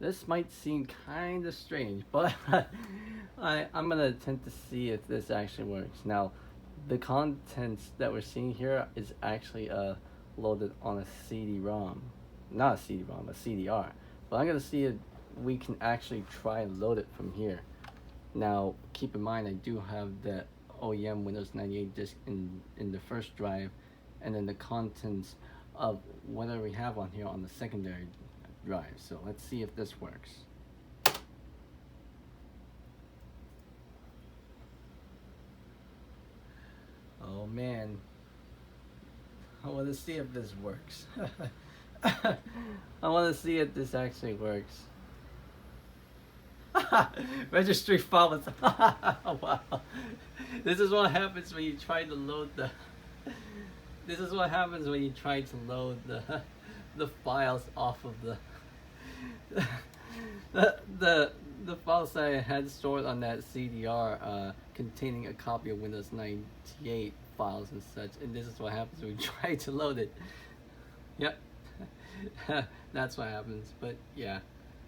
This might seem kind of strange, but I'm gonna attempt to see if this actually works. Now, the contents that we're seeing here is actually loaded on a CD-ROM, not a CD-ROM, a CDR. But I'm gonna see if we can actually try and load it from here. Now, keep in mind I do have the OEM Windows 98 disk in the first drive, and then the contents of whatever we have on here on the secondary drive. So let's see if this works. Oh man, I want to see if this works. I want to see if this actually works. Registry file was wow. This is what happens when you try to load the this is what happens when you try to load the files off of the files that I had stored on that CDR containing a copy of Windows 98 files and such, and this is what happens when you try to load it. Yep. That's what happens. But yeah.